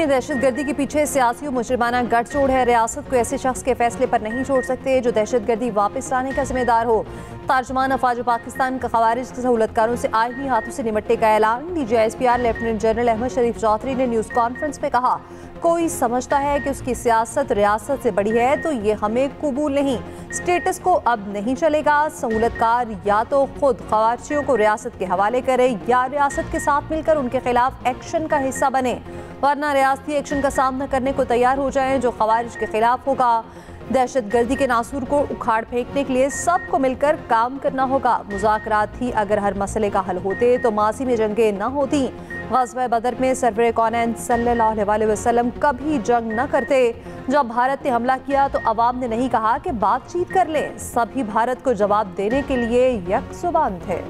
में दहशतगर्दी के पीछे सियासी और मुजरिमाना गठजोड़ है। रियासत को ऐसे शख्स के फैसले पर नहीं छोड़ सकते जो दहशतगर्दी वापस लाने का जिम्मेदार हो। तर्जुमान अफवाज पाकिस्तान का खवारिज के सहूलतकारों से आईनी हाथों से निपटने का ऐलान। DGISPR लेफ्टिनेंट जनरल अहमद शरीफ चौधरी ने न्यूज़ कॉन्फ्रेंस में कहा, कोई समझता है कि उसकी सियासत रियासत से बड़ी है तो ये हमें कबूल नहीं। स्टेटस को अब नहीं चलेगा। सहूलतकार या तो खुद खवारिजियों को रियासत के हवाले करे या रियासत के साथ मिलकर उनके खिलाफ एक्शन का हिस्सा बने, वरना रियासती एक्शन का सामना करने को तैयार हो जाएं जो खवारिज के खिलाफ होगा। दहशतगर्दी के नासूर को उखाड़ फेंकने के लिए सबको मिलकर काम करना होगा। मुज़ाकरात ही अगर हर मसले का हल होते तो माजी में जंगें न होती। ग़ज़वा बदर में सरवर कौनैन सल्लल्लाहु अलैहि वसल्लम कभी जंग न करते। जब भारत ने हमला किया तो अवाम ने नहीं कहा कि बातचीत कर लें, सभी भारत को जवाब देने के लिए यकजुबान थे।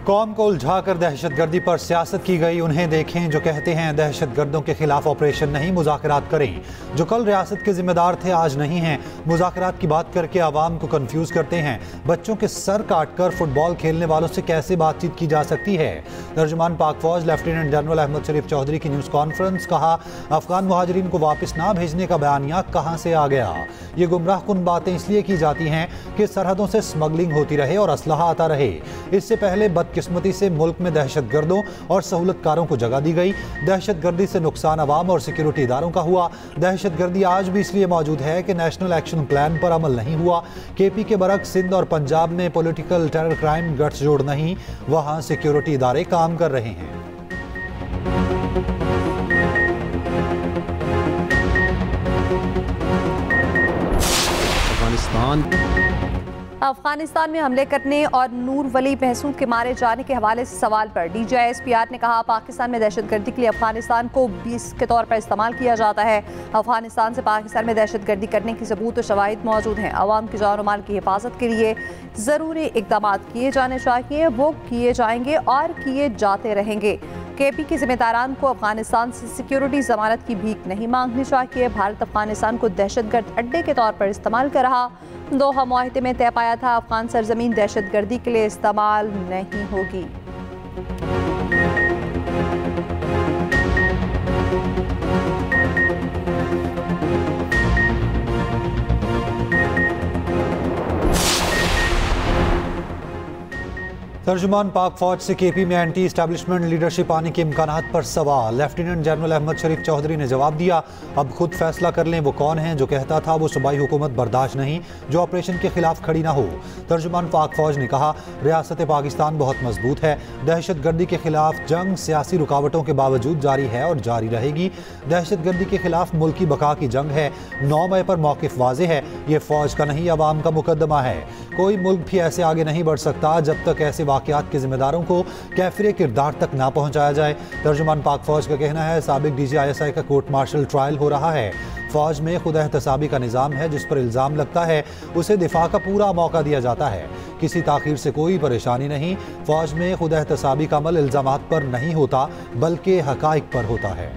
कौम को उलझाकर दहशतगर्दी पर सियासत की गई। उन्हें देखें जो कहते हैं दहशतगर्दों के खिलाफ ऑपरेशन नहीं, मुज़ाकरात करें। जो कल रियासत के जिम्मेदार थे आज नहीं हैं। मुज़ाकरात की बात करके आवाम को कंफ्यूज करते हैं। बच्चों के सर काट कर फुटबॉल खेलने वालों से कैसे बातचीत की जा सकती है। तर्जुमान पाक फौज लेफ्टिनेंट जनरल अहमद शरीफ चौधरी की न्यूज़ कॉन्फ्रेंस। कहा, अफगान मुहाजिरीन को वापस ना भेजने का बयानिया कहाँ से आ गया। ये गुमराह कुन बातें इसलिए की जाती हैं कि सरहदों से स्मगलिंग होती रहे और असलहा आता रहे। इससे पहले बदकिस्मती से मुल्क में दहशतगर्दों और सहूलतकारों को जगह दी गई। दहशतगर्दी से नुकसान अवाम और सिक्योरिटी इदारों का हुआ। दहशतगर्दी आज भी इसलिए मौजूद है कि नेशनल एक्शन प्लान पर अमल नहीं हुआ। KP के बरक्स सिंध और पंजाब में पॉलिटिकल टेरर क्राइम गठजोड़ नहीं, वहां सिक्योरिटी इदारे काम कर रहे हैं। अफगानिस्तान में हमले करने और नूर वली महसूद के मारे जाने के हवाले से सवाल पर DGISPR ने कहा, पाकिस्तान में दहशतगर्दी के लिए अफगानिस्तान को 20 के तौर पर इस्तेमाल किया जाता है। अफगानिस्तान से पाकिस्तान में दहशतगर्दी करने की सबूत और शवाहिद मौजूद हैं। अवाम की जान और माल की हिफाजत के लिए ज़रूरी इक़दाम किए जाने चाहिए, वो किए जाएंगे और किए जाते रहेंगे। KP के जिम्मेदारान को अफगानिस्तान से सिक्योरिटी जमानत की भीख नहीं मांगनी चाहिए। भारत अफगानिस्तान को दहशतगर्द अड्डे के तौर पर इस्तेमाल कर रहा। दोहा मुआहिदे में तय पाया था, अफगान सरजमीन दहशतगर्दी के लिए इस्तेमाल नहीं होगी। तर्जुमान पाक फौज से KP में एंटी इस्टेब्लिशमेंट लीडरशिप आने के इम्कानात पर सवाल। लेफ्टिनेंट जनरल अहमद शरीफ चौधरी ने जवाब दिया, अब खुद फैसला कर लें वो कौन है जो कहता था वो सूबाई हुकूमत बर्दाश्त नहीं जो ऑपरेशन के खिलाफ खड़ी ना हो। तर्जुमान पाक फौज ने कहा, रियासत पाकिस्तान बहुत मजबूत है। दहशतगर्दी के खिलाफ जंग सियासी रुकावटों के बावजूद जारी है और जारी रहेगी। दहशतगर्दी के खिलाफ मुल्की बका की जंग है। 9 मई पर मौक़िफ़ वाज़े है, ये फौज का नहीं अवाम का मुकदमा है। कोई मुल्क भी ऐसे आगे नहीं बढ़ सकता जब तक ऐसे वाक़यात के जिम्मेदारों को कैफिर किरदार तक ना पहुँचाया जाए। तर्जुमान पाक फौज का कहना है, साबिक DGISI का कोर्ट मार्शल ट्रायल हो रहा है। फौज में खुद एहतसाबी का निज़ाम है, जिस पर इल्ज़ाम लगता है उसे दिफा का पूरा मौका दिया जाता है। किसी ताख़ीर से कोई परेशानी नहीं। फौज में खुद एहतसाबी का अमल इल्ज़ामात पर नहीं होता बल्कि हक़ाइक़ पर होता है।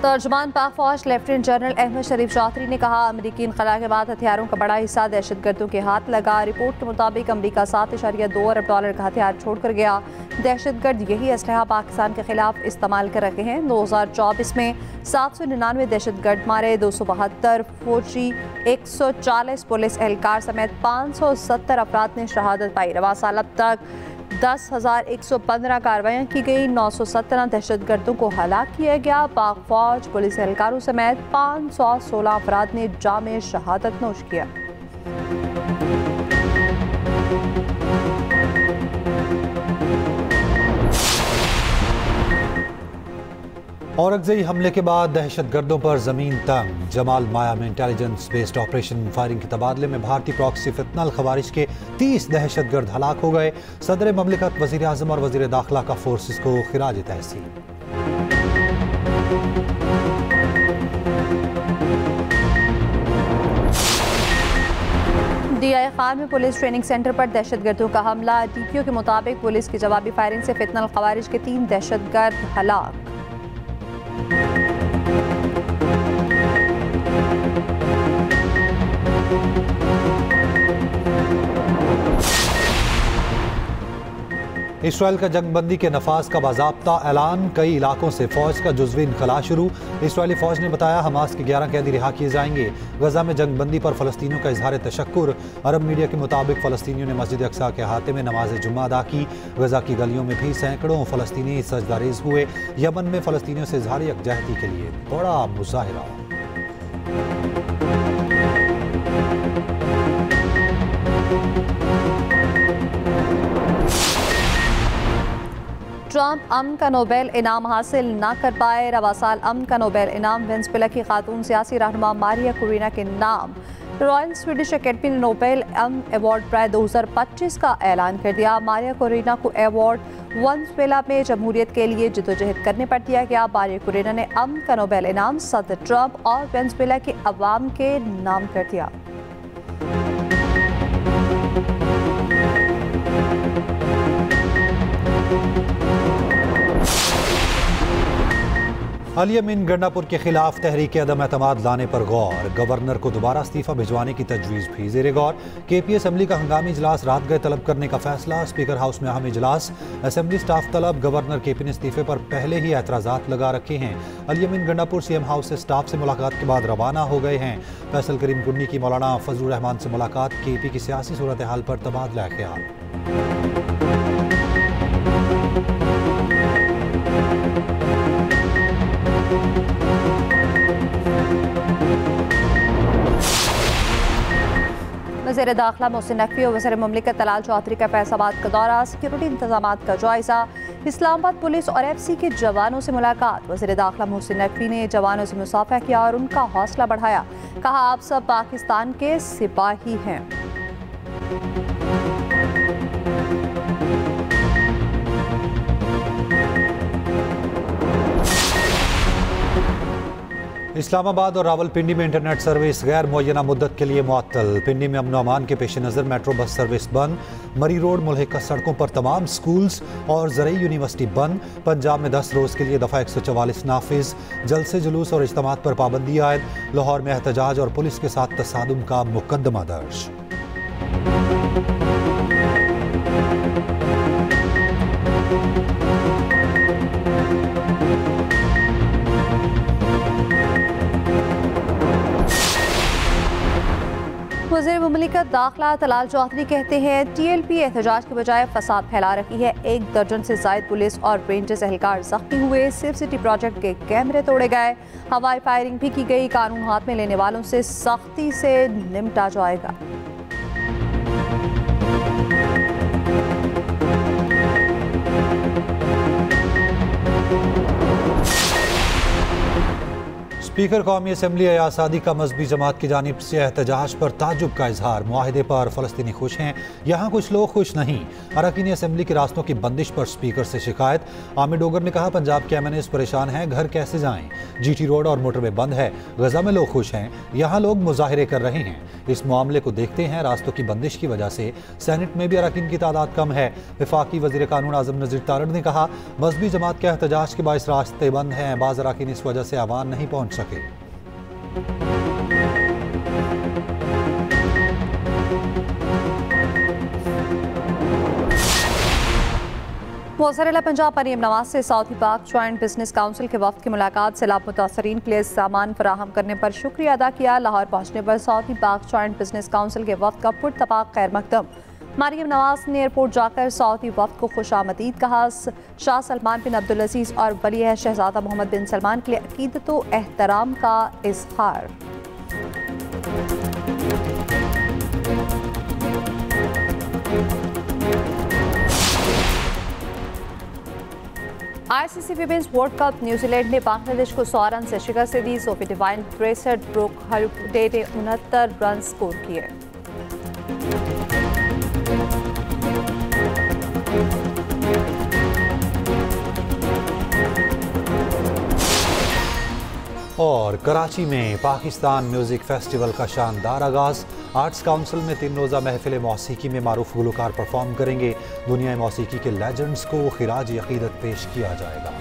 तर्जुमान पाक फौज लेफ्टिनेंट जनरल अहमद शरीफ चौधरी ने कहा, अमरीकी इनक़ला के बाद हथियारों का बड़ा हिस्सा दहशतगर्दों के हाथ लगा। रिपोर्ट के मुताबिक अमरीका $7.2 अरब का हथियार छोड़कर गया। दहशतगर्द यही असलहा पाकिस्तान के खिलाफ इस्तेमाल कर रहे हैं। 2024 में 799 दहशतगर्द मारे, 272 फौजी, 140 पुलिस एहलकार समेत 570 अफराद ने शहादत पाई। रवा साल अब तक 10,115 कार्रवाइयाँ की गई। 917 दहशतगर्दों को हलाक किया गया। पाक फौज पुलिस एहलकारों समेत 516 अफराद ने जामे शहादत नोश किया। औरंगज़ई हमले के बाद दहशतगर्दों पर ज़मीन तंग। जमाल माया में इंटेलिजेंस बेस्ड ऑपरेशन फायरिंग के तबादले में भारतीय प्रॉक्सी फितनल खवारिज के 30 दहशतगर्द हलाक हो गए। सदर ममलिकत, वज़ीर आज़म और वज़ीर दाखिला का फोर्सेस को खिराज तहसीन। DI खान में पुलिस ट्रेनिंग सेंटर पर दहशतगर्दों का हमला। DPO के मुताबिक पुलिस की जवाबी फायरिंग से फितनल खवारिज के 3 दहशतगर्द हलाक। इसराइल का जंगबंदी के नफाज का बाज़ाब्ता ऐलान, कई इलाकों से फौज का जुज़वी इनखला शुरू। इसराइली फौज ने बताया हमास के 11 कैदी रिहा किए जाएंगे। गजा में जंगबंदी पर फ़लस्तीनियों का इजहार तशक्कुर। अरब मीडिया के मुताबिक फ़लस्तीनियों ने मस्जिद अक्सा के अहाते में नमाज जुम्मा अदा की। गजा की गलियों में भी सैकड़ों फ़लस्तीनी सजदारेज़ हुए। यमन में फ़लस्तीनियों से इजहार यकजहती के लिए बड़ा मुजाहिरा। ट्रंप अमन का नोबेल इनाम हासिल न कर पाए। रवा साल अमन का नोबेल इनाम वेनेजुएला की खातून सियासी रहनुमा मारिया कुरीना के नाम। रॉयल स्वीडिश अकेडमी ने नोबेल अमन अवार्ड प्राइज 2025 का ऐलान कर दिया। मारिया कुरीना को अवार्ड वेनेजुएला में जमहूरियत के लिए जद्दोजहद करने पर दिया गया। मारिया कुरीना ने अमन का नोबेल इनाम सदर ट्रंप और वेनेजुएला के अवाम के नाम कर दिया। अली अमीन गंडापुर के खिलाफ तहरीक अदम एतमाद लाने पर गौर। गवर्नर को दोबारा इस्तीफा भिजवाने की तजवीज़ भी ज़ेरे गौर। KP असम्बली का हंगामी इजलास रात गए तलब करने का फैसला। स्पीकर हाउस में अहम इजलास। असम्बली स्टाफ तलब। गवर्नर KP ने इस्तीफे पर पहले ही एतराज़ात लगा रखे हैं। अली अमीन गंडापुर CM हाउस से स्टाफ से मुलाकात के बाद रवाना हो गए हैं। फैसल करीम कुन्नी की मौलाना फजलुर रहमान से मुलाकात। KP की सियासी सूरत हाल पर तबादला ख्याल। वज़ीर दाखिला मोहसिन नकवी और वज़ीर मुमलिकत तलाल चौधरी का फैसलाबाद का दौरा। सिक्योरिटी इंतजामात का जायजा। इस्लामाबाद पुलिस और FC के जवानों से मुलाकात। वज़ीर दाखिला मोहसिन नकवी ने जवानों से मुसाफा किया और उनका हौसला बढ़ाया। कहा आप सब पाकिस्तान के सिपाही हैं। इस्लामाबाद और रावलपिंडी में इंटरनेट सर्विस गैर मुअय्यना मुद्दत के लिए मुअत्तल। पिंडी में अमन अमान के पेश नज़र मेट्रो बस सर्विस बंद। मरी रोड मुल्हिका सड़कों पर तमाम स्कूल्स और ज़रई यूनिवर्सिटी बंद। पंजाब में 10 रोज़ के लिए दफ़ा 144 नाफिज। जलसे जुलूस और इज्तिमात पर पाबंदी आयद। लाहौर में एहतजाज और पुलिस के साथ तसादुम का मुकदमा दर्ज। वज़ीर मुमलिकत दाखिला तलाल चौधरी कहते हैं TLP एहतजाज के बजाय फसाद फैला रही है। 1 दर्जन से ज़ायद पुलिस और रेंजर्स एहलकार जख्मी हुए। सिर्फ सिटी प्रोजेक्ट के कैमरे तोड़े गए। हवाई फायरिंग भी की गई। कानून हाथ में लेने वालों से सख्ती से निपटा जाएगा। स्पीकर कौमी असम्बली अयासादी का मजहबी जमात की जानिब से एहतजाज पर ताजुब का इजहार। मुआहिदे पर फ़लस्तीनी खुश हैं, यहाँ कुछ लोग खुश नहीं। अरकान असम्बली के रास्तों की बंदिश पर स्पीकर से शिकायत। आमिर डोगर ने कहा पंजाब के MNAs परेशान हैं, घर कैसे जाएं। GT रोड और मोटरवे बंद है। गजा में लोग खुश हैं, यहाँ लोग मुजाहिरे कर रहे हैं। इस मामले को देखते हैं रास्तों की बंदिश की वजह से सेनेट में भी अरकान की तादाद कम है। वफाकी वज़ीर कानून आज़म नज़ीर तारड़ ने कहा मजहबी जमात के एहतजाज के बाइस रास्ते बंद हैं। बाज़ अरकान इस वजह से आवान नहीं पहुँच सके। वज़ीर पंजाब मरीम नवाज से साउथी पाक जॉइंट बिजनेस काउंसिल के वफ़द की मुलाकात। सैलाब मुतासरीन के लिए सामान फराहम करने पर शुक्रिया अदा किया। लाहौर पहुँचने पर साउथी पाक जॉइंट बिजनेस काउंसिल के वफ़द का पुरतपाक खैर मकदम। मरीम नवाज ने एयरपोर्ट जाकर साउदी वफ़द को खुशामदीद कहा। शाह सलमान बिन अब्दुल अजीज़ और वली शहजादा मोहम्मद बिन सलमान के लिए अकीदत व एहतराम का इज़हार। ICC women's world cup New Zealand ने बांग्लादेश को 100 रन से शिकस्त दी। सोफी डिवाइन 63 ब्रोक हरुडे ने 69 रन स्कोर किए। और कराची में पाकिस्तान म्यूज़िक फेस्टिवल का शानदार आगाज़। आर्ट्स काउंसिल में 3 रोज़ा महफिल मौसीकी में मारूफ गुलकार परफॉर्म करेंगे। दुनिया मौसीकी के लेजेंड्स को खिराज अक़ीदत पेश किया जाएगा।